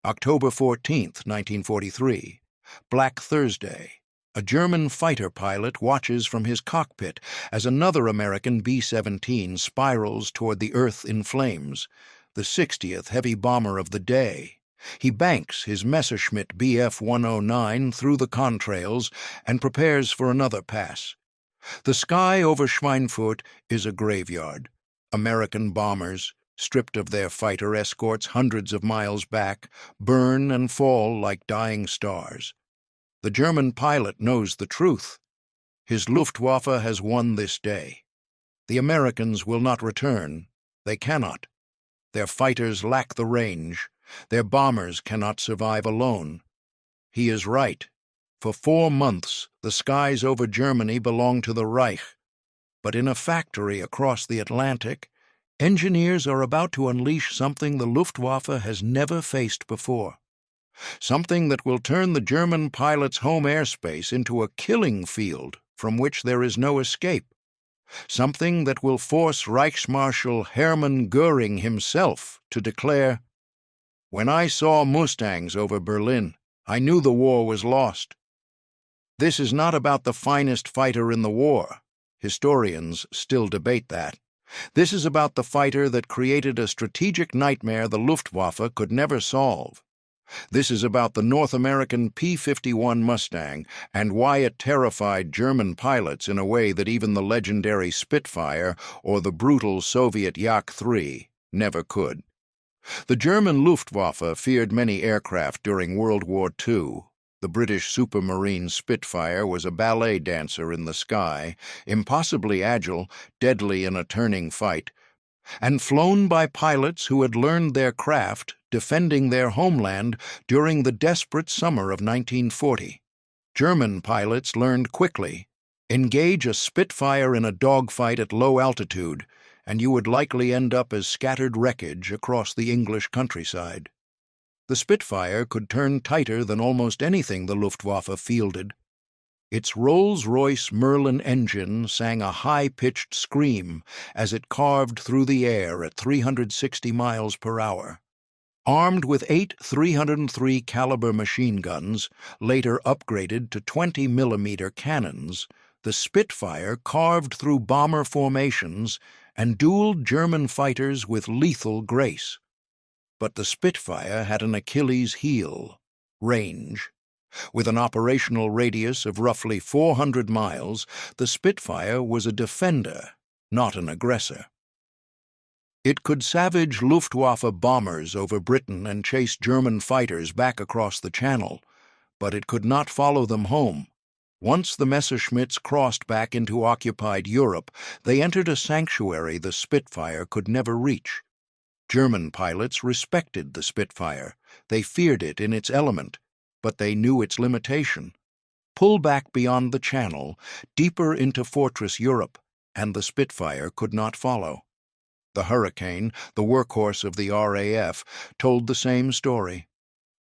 October 14th, 1943. Black Thursday. A German fighter pilot watches from his cockpit as another American B-17 spirals toward the Earth in flames, the 60th heavy bomber of the day. He banks his Messerschmitt Bf-109 through the contrails and prepares for another pass. The sky over Schweinfurt is a graveyard. American bombers, stripped of their fighter escorts hundreds of miles back, burn and fall like dying stars. The German pilot knows the truth. His Luftwaffe has won this day. The Americans will not return. They cannot. Their fighters lack the range. Their bombers cannot survive alone. He is right. For 4 months, the skies over Germany belong to the Reich. But in a factory across the Atlantic, engineers are about to unleash something the Luftwaffe has never faced before. Something that will turn the German pilots' home airspace into a killing field from which there is no escape. Something that will force Reichsmarschall Hermann Göring himself to declare, "When I saw Mustangs over Berlin, I knew the war was lost." This is not about the finest fighter in the war. Historians still debate that. This is about the fighter that created a strategic nightmare the Luftwaffe could never solve. This is about the North American P-51 Mustang and why it terrified German pilots in a way that even the legendary Spitfire or the brutal Soviet Yak-3 never could. The German Luftwaffe feared many aircraft during World War II. The British Supermarine Spitfire was a ballet dancer in the sky, impossibly agile, deadly in a turning fight, and flown by pilots who had learned their craft defending their homeland during the desperate summer of 1940. German pilots learned quickly: engage a Spitfire in a dogfight at low altitude, and you would likely end up as scattered wreckage across the English countryside. The Spitfire could turn tighter than almost anything the Luftwaffe fielded. Its Rolls-Royce Merlin engine sang a high-pitched scream as it carved through the air at 360 miles per hour. Armed with 8 303 caliber machine guns, later upgraded to 20mm cannons, the Spitfire carved through bomber formations and dueled German fighters with lethal grace. But the Spitfire had an Achilles heel: range. With an operational radius of roughly 400 miles, the Spitfire was a defender, not an aggressor. It could savage Luftwaffe bombers over Britain and chase German fighters back across the Channel, but it could not follow them home. Once the Messerschmitts crossed back into occupied Europe, they entered a sanctuary the Spitfire could never reach. German pilots respected the Spitfire. They feared it in its element, but they knew its limitation. Pull back beyond the Channel, deeper into Fortress Europe, and the Spitfire could not follow. The Hurricane, the workhorse of the RAF, told the same story.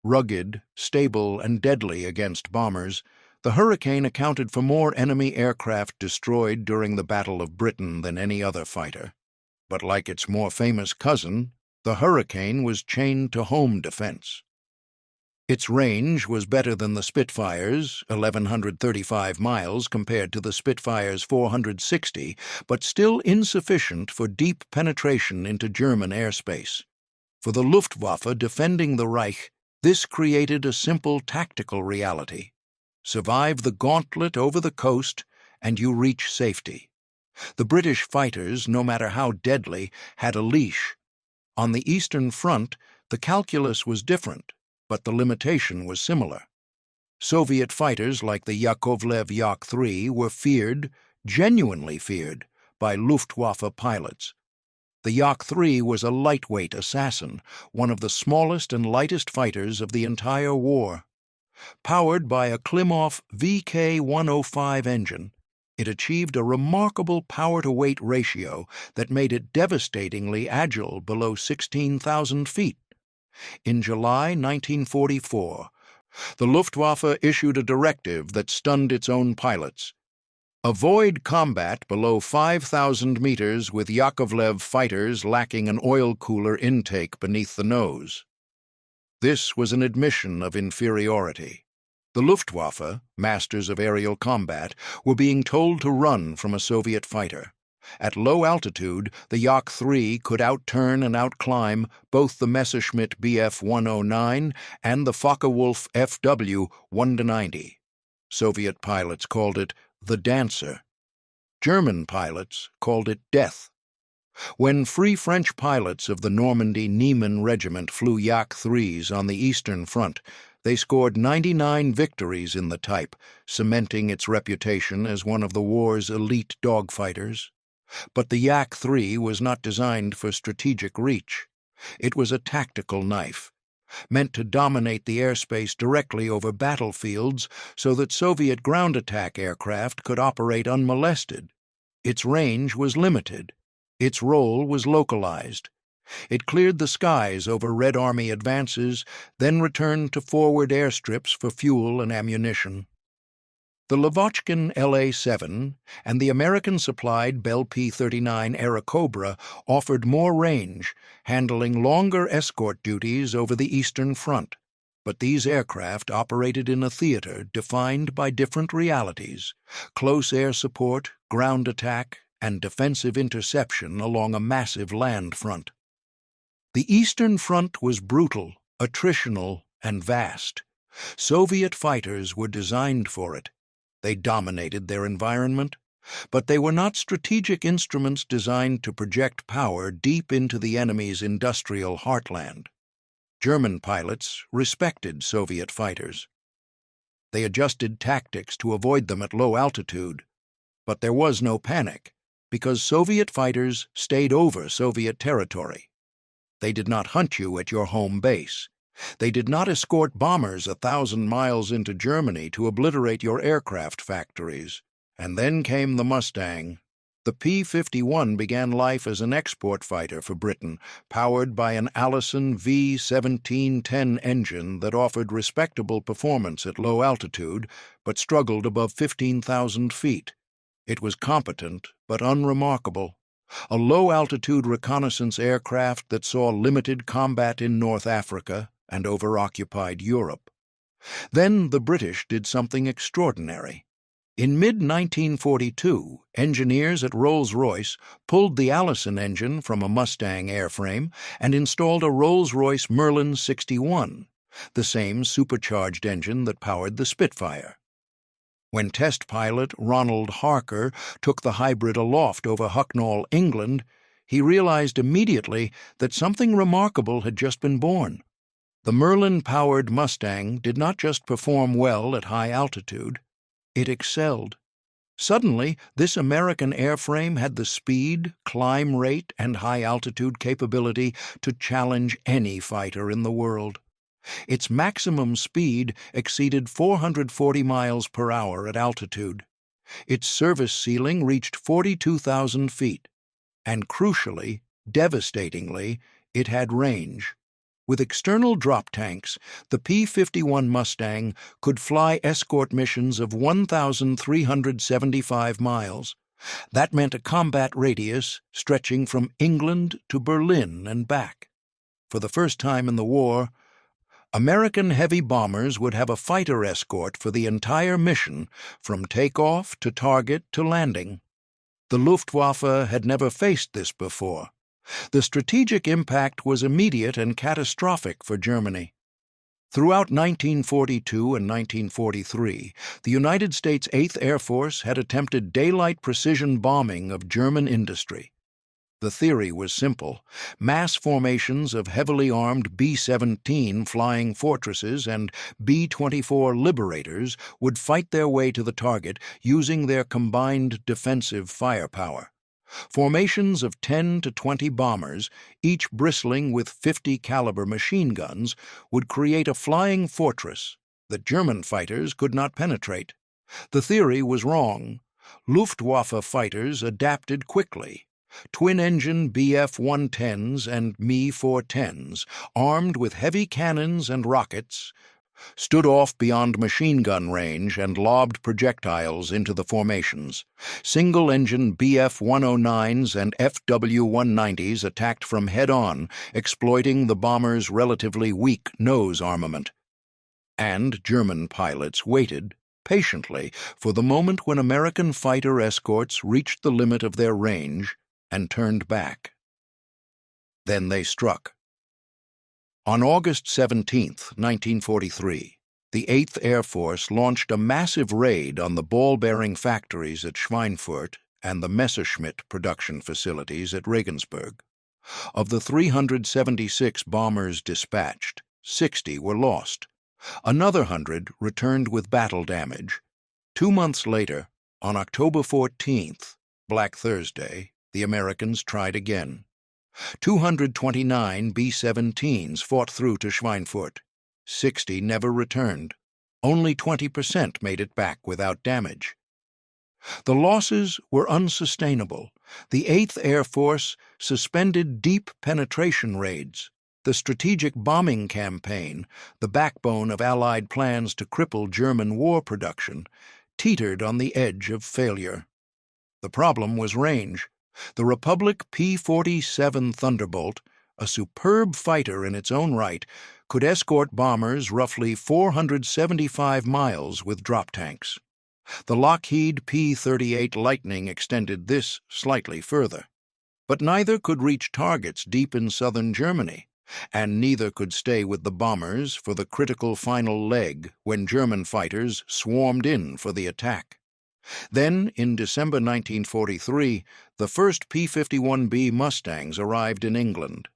Rugged, stable, and deadly against bombers, the Hurricane accounted for more enemy aircraft destroyed during the Battle of Britain than any other fighter. But like its more famous cousin, the Hurricane was chained to home defense. Its range was better than the Spitfire's, 1,135 miles compared to the Spitfire's 460, but still insufficient for deep penetration into German airspace. For the Luftwaffe defending the Reich, this created a simple tactical reality: survive the gauntlet over the coast, and you reach safety. The British fighters, no matter how deadly, had a leash. On the Eastern Front, the calculus was different, but the limitation was similar. Soviet fighters like the Yakovlev Yak-3 were feared, genuinely feared, by Luftwaffe pilots. The Yak-3 was a lightweight assassin, one of the smallest and lightest fighters of the entire war. Powered by a Klimov VK-105 engine, it achieved a remarkable power-to-weight ratio that made it devastatingly agile below 16,000 feet. In July 1944, the Luftwaffe issued a directive that stunned its own pilots: avoid combat below 5,000 meters with Yakovlev fighters lacking an oil cooler intake beneath the nose. This was an admission of inferiority. The Luftwaffe, masters of aerial combat, were being told to run from a Soviet fighter. At low altitude, the Yak-3 could outturn and outclimb both the Messerschmitt Bf-109 and the Focke-Wulf Fw-190. Soviet pilots called it the Dancer. German pilots called it Death. When Free French pilots of the Normandy Niemen Regiment flew Yak-3s on the Eastern Front, they scored 99 victories in the type, cementing its reputation as one of the war's elite dogfighters. But the Yak-3 was not designed for strategic reach. It was a tactical knife, meant to dominate the airspace directly over battlefields so that Soviet ground attack aircraft could operate unmolested. Its range was limited. Its role was localized. It cleared the skies over Red Army advances, then returned to forward airstrips for fuel and ammunition. The Lavochkin LA-7 and the American-supplied Bell P-39 Airacobra offered more range, handling longer escort duties over the Eastern Front. But these aircraft operated in a theater defined by different realities: close air support, ground attack, and defensive interception along a massive land front. The Eastern Front was brutal, attritional, and vast. Soviet fighters were designed for it. They dominated their environment, but they were not strategic instruments designed to project power deep into the enemy's industrial heartland. German pilots respected Soviet fighters. They adjusted tactics to avoid them at low altitude, but there was no panic, because Soviet fighters stayed over Soviet territory. They did not hunt you at your home base. They did not escort bombers 1,000 miles into Germany to obliterate your aircraft factories. And then came the Mustang. The P-51 began life as an export fighter for Britain, powered by an Allison V1710 engine that offered respectable performance at low altitude, but struggled above 15,000 feet. It was competent, but unremarkable. A low-altitude reconnaissance aircraft that saw limited combat in North Africa and over-occupied Europe. Then the British did something extraordinary. In mid-1942, engineers at Rolls-Royce pulled the Allison engine from a Mustang airframe and installed a Rolls-Royce Merlin 61, the same supercharged engine that powered the Spitfire. When test pilot Ronald Harker took the hybrid aloft over Hucknall, England, he realized immediately that something remarkable had just been born. The Merlin-powered Mustang did not just perform well at high altitude, it excelled. Suddenly, this American airframe had the speed, climb rate, and high-altitude capability to challenge any fighter in the world. Its maximum speed exceeded 440 miles per hour at altitude. Its service ceiling reached 42,000 feet. And crucially, devastatingly, it had range. With external drop tanks, the P-51 Mustang could fly escort missions of 1,375 miles. That meant a combat radius stretching from England to Berlin and back. For the first time in the war, American heavy bombers would have a fighter escort for the entire mission, from takeoff to target to landing. The Luftwaffe had never faced this before. The strategic impact was immediate and catastrophic for Germany. Throughout 1942 and 1943, the United States 8th Air Force had attempted daylight precision bombing of German industry. The theory was simple: mass formations of heavily armed B-17 flying fortresses and B-24 Liberators would fight their way to the target using their combined defensive firepower. Formations of 10 to 20 bombers, each bristling with 50-caliber machine guns, would create a flying fortress that German fighters could not penetrate. The theory was wrong. Luftwaffe fighters adapted quickly. Twin-engine Bf-110s and Me-410s, armed with heavy cannons and rockets, stood off beyond machine gun range and lobbed projectiles into the formations. Single-engine Bf-109s and FW-190s attacked from head-on, exploiting the bomber's relatively weak nose armament. And German pilots waited patiently for the moment when American fighter escorts reached the limit of their range and turned back. Then they struck. On August 17, 1943, the 8th Air Force launched a massive raid on the ball-bearing factories at Schweinfurt and the Messerschmitt production facilities at Regensburg. Of the 376 bombers dispatched, 60 were lost. Another 100 returned with battle damage. 2 months later, on October 14th, Black Thursday, the Americans tried again. 229 B-17s fought through to Schweinfurt. 60 never returned. Only 20% made it back without damage. The losses were unsustainable. The 8th Air Force suspended deep penetration raids. The strategic bombing campaign, the backbone of Allied plans to cripple German war production, teetered on the edge of failure. The problem was range. The Republic P-47 Thunderbolt, a superb fighter in its own right, could escort bombers roughly 475 miles with drop tanks. The Lockheed P-38 Lightning extended this slightly further. But neither could reach targets deep in southern Germany, and neither could stay with the bombers for the critical final leg when German fighters swarmed in for the attack. Then, in December 1943, the first P-51B Mustangs arrived in England.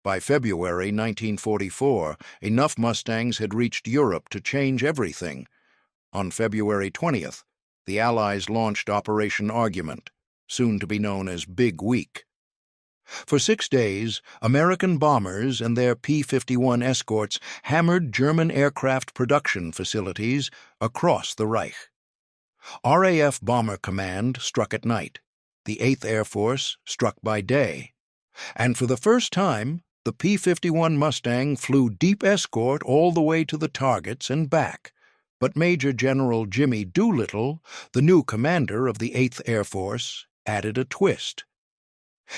By February 1944, enough Mustangs had reached Europe to change everything. On February 20th, the Allies launched Operation Argument, soon to be known as Big Week. For 6 days, American bombers and their P-51 escorts hammered German aircraft production facilities across the Reich. RAF Bomber Command struck at night. The 8th Air Force struck by day. And for the first time, the P-51 Mustang flew deep escort all the way to the targets and back. But Major General Jimmy Doolittle, the new commander of the 8th Air Force, added a twist.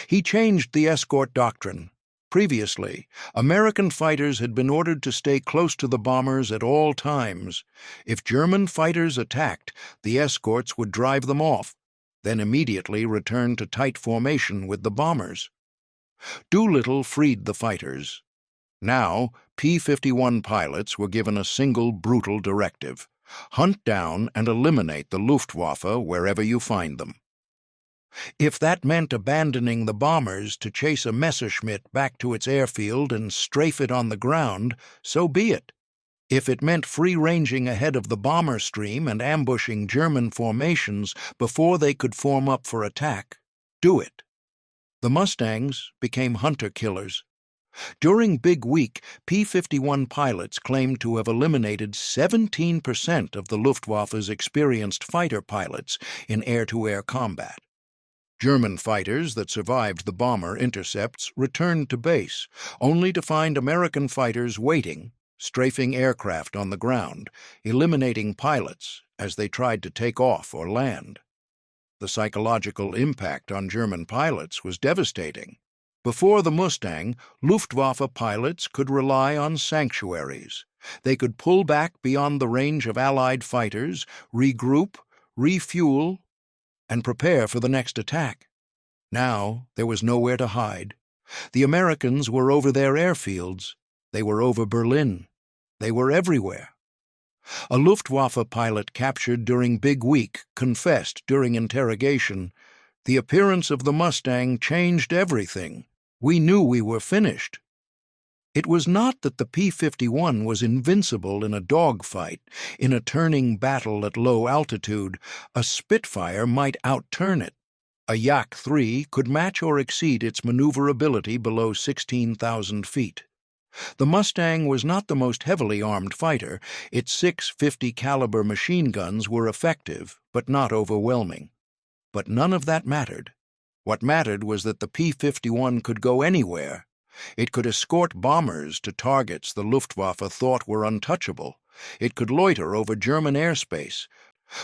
He changed the escort doctrine. Previously, American fighters had been ordered to stay close to the bombers at all times. If German fighters attacked, the escorts would drive them off, then immediately return to tight formation with the bombers. Doolittle freed the fighters. Now, P-51 pilots were given a single brutal directive: hunt down and eliminate the Luftwaffe wherever you find them. If that meant abandoning the bombers to chase a Messerschmitt back to its airfield and strafe it on the ground, so be it. If it meant free-ranging ahead of the bomber stream and ambushing German formations before they could form up for attack, do it. The Mustangs became hunter-killers. During Big Week, P-51 pilots claimed to have eliminated 17% of the Luftwaffe's experienced fighter pilots in air-to-air combat. German fighters that survived the bomber intercepts returned to base, only to find American fighters waiting, strafing aircraft on the ground, eliminating pilots as they tried to take off or land. The psychological impact on German pilots was devastating. Before the Mustang, Luftwaffe pilots could rely on sanctuaries. They could pull back beyond the range of Allied fighters, regroup, refuel, and prepare for the next attack. Now there was nowhere to hide. The Americans were over their airfields. They were over Berlin. They were everywhere. A Luftwaffe pilot captured during Big Week confessed during interrogation, "The appearance of the Mustang changed everything. We knew we were finished." It was not that the P-51 was invincible in a dogfight. In a turning battle at low altitude, a Spitfire might outturn it. A Yak-3 could match or exceed its maneuverability below 16,000 feet. The Mustang was not the most heavily armed fighter. Its 650 caliber machine guns were effective, but not overwhelming. But none of that mattered. What mattered was that the P-51 could go anywhere, It could escort bombers to targets the Luftwaffe thought were untouchable. It could loiter over German airspace,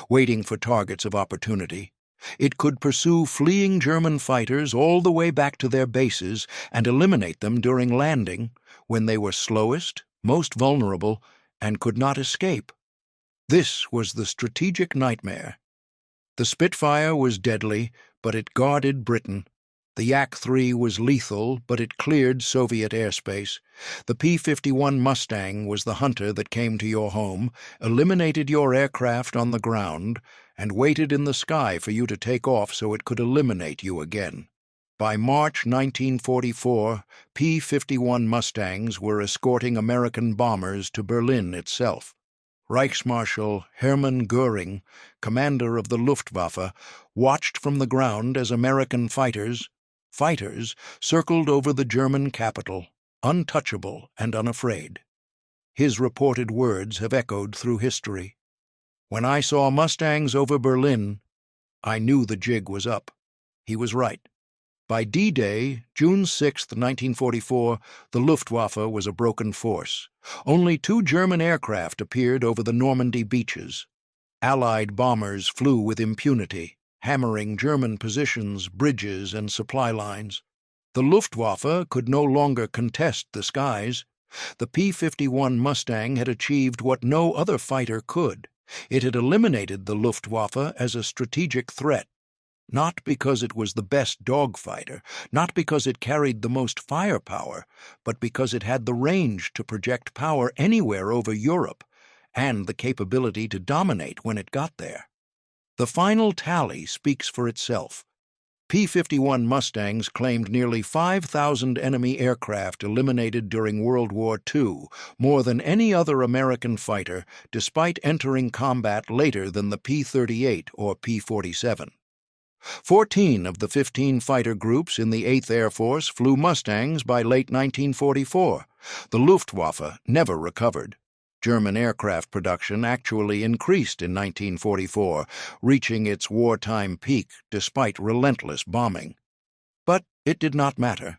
waiting for targets of opportunity. It could pursue fleeing German fighters all the way back to their bases and eliminate them during landing, when they were slowest, most vulnerable, and could not escape. This was the strategic nightmare. The Spitfire was deadly, but it guarded Britain. The Yak-3 was lethal, but it cleared Soviet airspace. The P-51 Mustang was the hunter that came to your home, eliminated your aircraft on the ground, and waited in the sky for you to take off so it could eliminate you again. By March 1944, P-51 Mustangs were escorting American bombers to Berlin itself. Reichsmarschall Hermann Göring, commander of the Luftwaffe, watched from the ground as American fighters circled over the German capital, untouchable and unafraid. His reported words have echoed through history. "When I saw Mustangs over Berlin, I knew the jig was up." He was right. By D-Day, June 6, 1944, the Luftwaffe was a broken force. Only 2 German aircraft appeared over the Normandy beaches. Allied bombers flew with impunity, hammering German positions, bridges, and supply lines. The Luftwaffe could no longer contest the skies. The P-51 Mustang had achieved what no other fighter could. It had eliminated the Luftwaffe as a strategic threat. Not because it was the best dogfighter, not because it carried the most firepower, but because it had the range to project power anywhere over Europe, and the capability to dominate when it got there. The final tally speaks for itself. P-51 Mustangs claimed nearly 5,000 enemy aircraft eliminated during World War II, more than any other American fighter, despite entering combat later than the P-38 or P-47. 14 of the 15 fighter groups in the 8th Air Force flew Mustangs by late 1944. The Luftwaffe never recovered. German aircraft production actually increased in 1944, reaching its wartime peak despite relentless bombing. But it did not matter.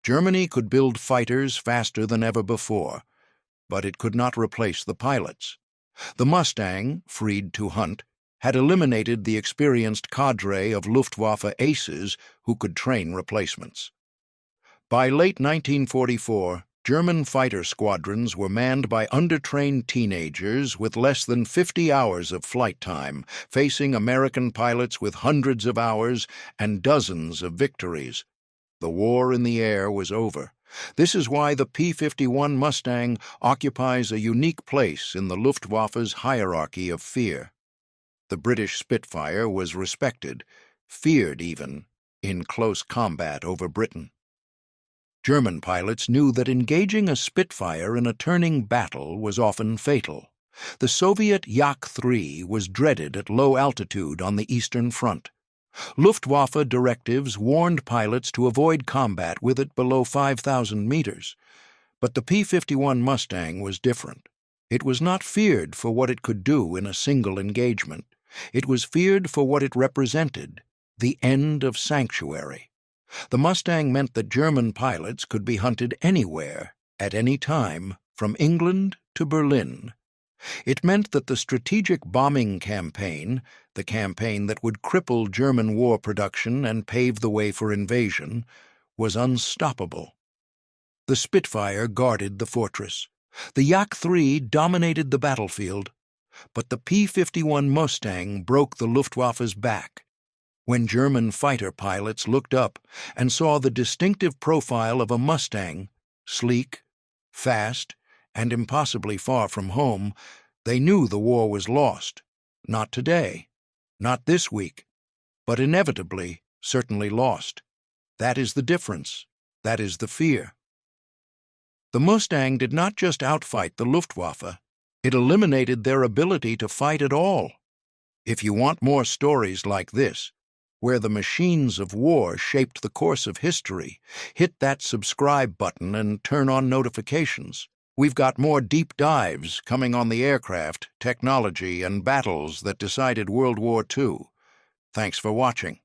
Germany could build fighters faster than ever before, but it could not replace the pilots. The Mustang, freed to hunt, had eliminated the experienced cadre of Luftwaffe aces who could train replacements. By late 1944, German fighter squadrons were manned by undertrained teenagers with less than 50 hours of flight time, facing American pilots with hundreds of hours and dozens of victories. The war in the air was over. This is why the P-51 Mustang occupies a unique place in the Luftwaffe's hierarchy of fear. The British Spitfire was respected, feared even, in close combat over Britain. German pilots knew that engaging a Spitfire in a turning battle was often fatal. The Soviet Yak-3 was dreaded at low altitude on the Eastern Front. Luftwaffe directives warned pilots to avoid combat with it below 5,000 meters. But the P-51 Mustang was different. It was not feared for what it could do in a single engagement. It was feared for what it represented, the end of sanctuary. The Mustang meant that German pilots could be hunted anywhere, at any time, from England to Berlin. It meant that the strategic bombing campaign, the campaign that would cripple German war production and pave the way for invasion, was unstoppable. The Spitfire guarded the fortress. The Yak-3 dominated the battlefield. But the P-51 Mustang broke the Luftwaffe's back. When German fighter pilots looked up and saw the distinctive profile of a Mustang, sleek, fast, and impossibly far from home, they knew the war was lost. Not today, not this week, but inevitably, certainly lost. That is the difference. That is the fear. The Mustang did not just outfight the Luftwaffe. It eliminated their ability to fight at all. If you want more stories like this, where the machines of war shaped the course of history, hit that subscribe button and turn on notifications. We've got more deep dives coming on the aircraft, technology, and battles that decided World War II. Thanks for watching.